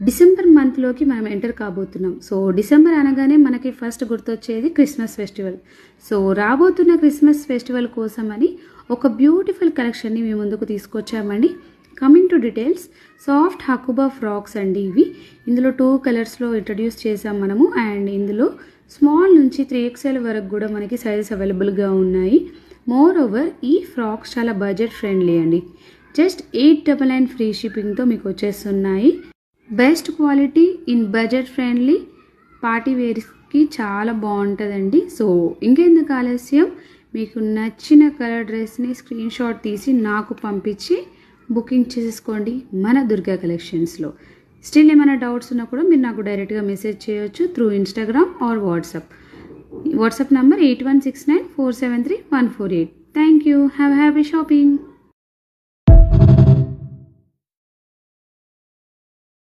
December మంత్లోకి మనం enter కాబోతున్నాం. So December అనగానే మనకి ఫస్ట్ గుర్తొచ్చేది క్రిస్మస్ ఫెస్టివల్. సో రాబోతున్న క్రిస్మస్ ఫెస్టివల్ కోసమని ఒక బ్యూటిఫుల్ కలెక్షన్ని మీ ముందుకు తీసుకొచ్చామండి. Coming to details, soft Hakoba frocks అండి ఇవి. ఇందులో 2 కలర్స్లో ఇంట్రడ్యూస్ చేసాం మనము. అండ్ ఇందులో స్మాల్ నుంచి 3XL వరకు కూడా మనకి సైజెస్ అవైలబుల్గా ఉన్నాయి. మోర్ ఓవర్ ఈ ఫ్రాక్స్ చాలా బడ్జెట్ ఫ్రెండ్లీ అండి. జస్ట్ 899 ఫ్రీ షిప్పింగ్తో మీకు వచ్చేస్తున్నాయి. Best quality in budget friendly party వేర్స్కి చాలా బాగుంటుందండి. సో ఇంకెందుకు ఆలస్యం, మీకు నచ్చిన కలర్ డ్రెస్ని స్క్రీన్ షాట్ తీసి నాకు పంపించి బుకింగ్ చేసుకోండి మన దుర్గా కలెక్షన్స్లో. స్టిల్ ఏమైనా డౌట్స్ ఉన్నా కూడా మీరు నాకు డైరెక్ట్గా మెసేజ్ చేయొచ్చు through Instagram are WhatsApp number 8169473148. Thank you. Have happy shopping.